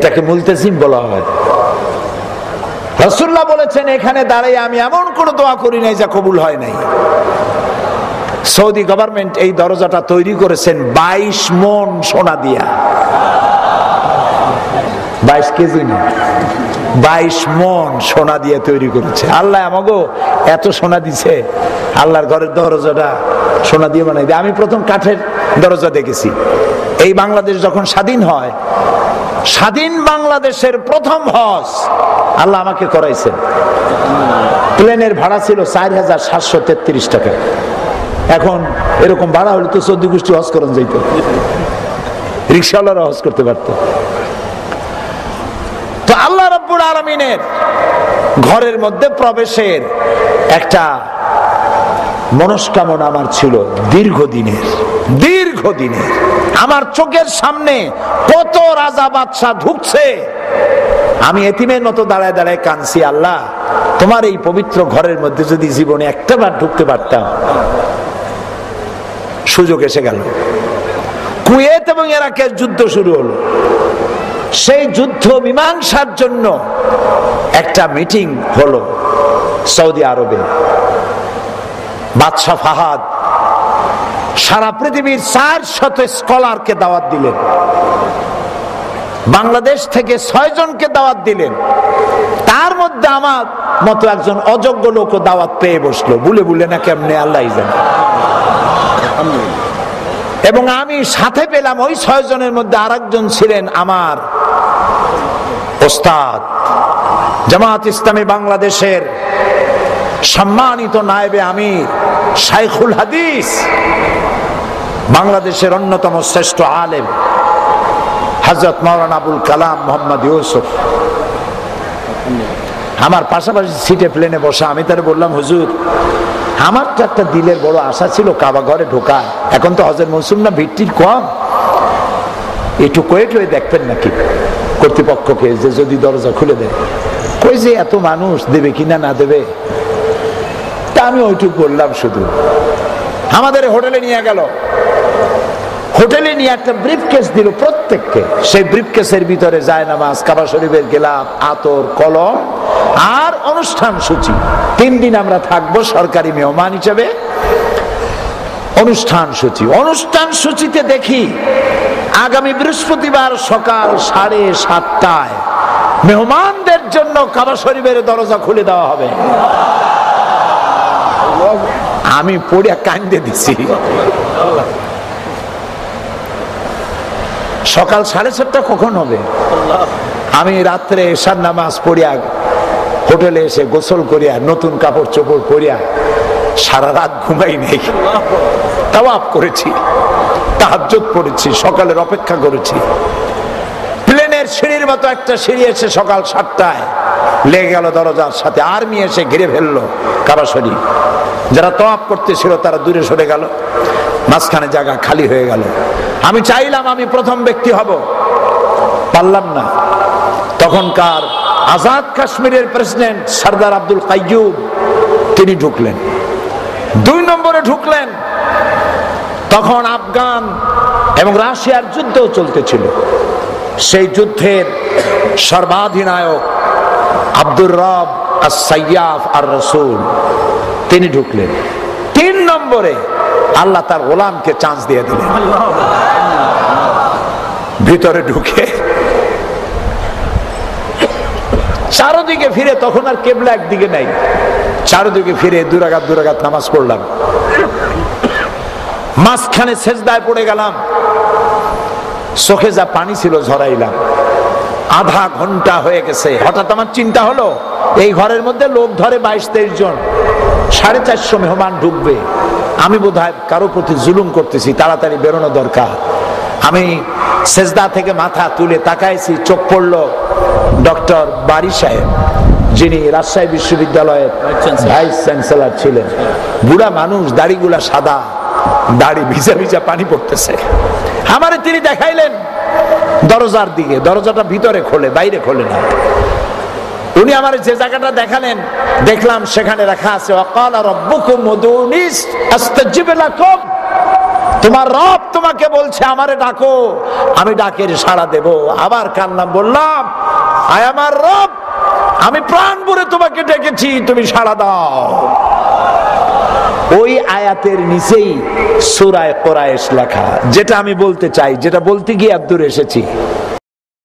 এটাকে মুলতাজিম বলা হয়। রাসূলুল্লাহ বলেছেন, এখানে দাঁড়িয়ে আমি এমন কোন দোয়া করি নাই যা কবুল হয় নাই। সৌদি গভর্নমেন্ট এই দরজাটা তৈরি করেছেন 22 মণ সোনা দিয়া। 22 কেজি না, 22 মণ সোনা দিয়ে তৈরি করেছে। আল্লাহ আমাগো এত সোনা দিছে, আল্লাহর ঘরের দরজাটা সোনা দিয়ে বানাই দিয়ে। আমি প্রথম কাঠের দরজা দেখেছি এই বাংলাদেশ যখন স্বাধীন হয়। স্বাধীন বাংলাদেশের প্রথম হজ আল্লাহ আমাকে করাইছেন। প্লেনের ভাড়া ছিল 4733 টাকা। এখন এরকম ভাড়া হলে তো 14 গোষ্ঠী হজ করেন যাইত, রিকশাওয়ালারা হজ করতে পারত। তো আল্লাহ রাব্বুল আলামিনের ঘরের মধ্যে প্রবেশের একটা মনস্কামনা আমার ছিল দীর্ঘদিনের। আমার চোখের সামনে কত রাজা বাদশাহ ঢুকছে, আমি এতিমের মতো দাঁড়ায় দাঁড়ায় কাঁদছি, আল্লাহ তোমার এই পবিত্র ঘরের মধ্যে যদি জীবনে একটা বার ঢুকতে পারতাম। সুযোগ এসে গেল। কুয়েত এবং ইরাকের যুদ্ধ শুরু হলো। সেই যুদ্ধ মীমাংসার জন্য একটা মিটিং হলো সৌদি আরবে। বাদশাহ ফাহাদ সারা পৃথিবীর 400 স্কলারকে দাওয়াত দিলেন, বাংলাদেশ থেকে 6 জনকে দাওয়াত দিলেন। তার মধ্যে আমার মতো একজন অযোগ্য লোক দাওয়াত পেয়ে বসলো, বুলে না কেমনে আল্লাহই জানে। এবং আমি সাথে পেলাম ওই 6 জনের মধ্যে আরেকজন ছিলেন আমার ওস্তাদ, জামাত ইসলামী বাংলাদেশের সম্মানিত নায়েবে আমির শাইখুল হাদিস, বাংলাদেশের অন্যতম শ্রেষ্ঠ আলেম হযরত মাওলানা আবুল কালাম মোহাম্মদ ইউসুফ। আমার পাশাপাশি সিটে প্লেনে বসা। আমি তারে বললাম, হুজুর আমার তো একটা দিলের বড় আশা ছিল কাবা ঘরে ঢোকা, এখন তো হজের মৌসুম না, ভিড় কম, একটু কয়ে দেখবেন নাকি কর্তৃপক্ষকে যে যদি দরজা খুলে দেয়। কই যে এত মানুষ দেবে কিনা না দেবে। তা আমি ওইটুকু বললাম শুধু। আমাদের হোটেলে নিয়ে গেল, হোটেলে নিয়ে একটা ব্রিফকেস দিল প্রত্যেককে। সেই ব্রিফকেসের ভিতরে জায়নামাজ, কাবা শরীফের গেলাপ, আতর, কলম আর অনুষ্ঠান সূচি। 3 দিন আমরা থাকবো সরকারি মেহমান হিসেবে। অনুষ্ঠান সূচিতে দেখি আগামী বৃহস্পতিবার সকাল 7:30টায় মেহমানদের জন্য কাবা শরীফের দরজা খুলে দেওয়া হবে। আমি পড়িয়া কান্দে দিছি। সকাল 7:30 কখন হবে? আমি রাত্রে এশার নামাজ পড়িয়া হোটেলে এসে গোসল করিয়া নতুন কাপড় চোপড় পরিয়া সারা রাত ঘুমাই নেই। তাওয়াফ করেছি, তাহাজ্জুদ পড়েছি, সকালের অপেক্ষা করেছি। প্লেনের সিঁড়ির মতো একটা সিঁড়ি এসে সকাল 7টায় লেগে গেল দরজার সাথে। আর্মি এসে ঘিরে ফেললো কাবা শরীফ। যারা তাওয়াফ করতেছিল তারা দূরে সরে গেল, মাঝখানে জায়গা খালি হয়ে গেল। আমি চাইলাম আমি প্রথম ব্যক্তি হব, পারলাম না। তখনকার আজাদ কাশ্মীরের প্রেসিডেন্ট সরদার আব্দুল কাইয়ুম তিনি ঢুকলেন, 2 নম্বরে ঢুকলেন। তখন আফগান এবং রাশিয়ার যুদ্ধ চলতেছিল। সেই যুদ্ধের সর্বাধিনায়ক আব্দুর রব আস-সাইয়াফ আর রাসূল তিনি ঢুকলেন। 3 নম্বরে আল্লাহ তার গোলামকে চান্স দিয়ে দিলেন। ভিতরে ঢুকে চারদিকে ফিরে, তখন আর কেবলা একদিকে নাই, চারদিকে ফিরে 2 রাকাত নামাজ পড়লাম। মাঝখানে সেজদায় পড়ে গেলাম, চোখে যা পানি ছিল ঝরাইলাম। আধা ঘন্টা হয়ে গেছে। হঠাৎ আমার চিন্তা হলো এই ঘরের মধ্যে লোক ধরে 22-23 জন, 450 মেহমান ঢুকবে। আমি বোধহয় কারো প্রতি জুলুম করতেছি, তাড়াতাড়ি বেরোনো দরকার। আমি সেজদা থেকে মাথা তুলে তাকাইছি, চোখ পড়লো ডক্টর বারি সাহেব, যিনি রাজশাহী বিশ্ববিদ্যালয়ের ভাইস চ্যান্সেলর ছিলেন। বুড়া মানুষ, দাড়িগুলা সাদা, দাড়ি ভিজা ভিজা পানি পড়তেছে। আমারে তিনি দেখাইলেন দরজার দিকে। দরজাটা ভিতরে খোলে, বাইরে খোলে না। উনি আমার যে জায়গাটা দেখালেন, দেখলাম সেখানে লেখা আছে ওয়াকালা রাব্বুকুম উদউনি আস্তাজিব লাকুম। তোমার রব তোমাকে বলছে আমারে ডাকো, আমি ডাকের সাড়া দেব। আবার কান্না, বললাম আয় আমার রব, আমি প্রাণ ভরে তোমাকে ডেকেছি, তুমি সাড়া দাও। ওই আয়াতের নিচেই সূরা কুরাইশ লেখা, যেটা আমি বলতে চাই, যেটা বলতে গিয়ে দূর এসেছি।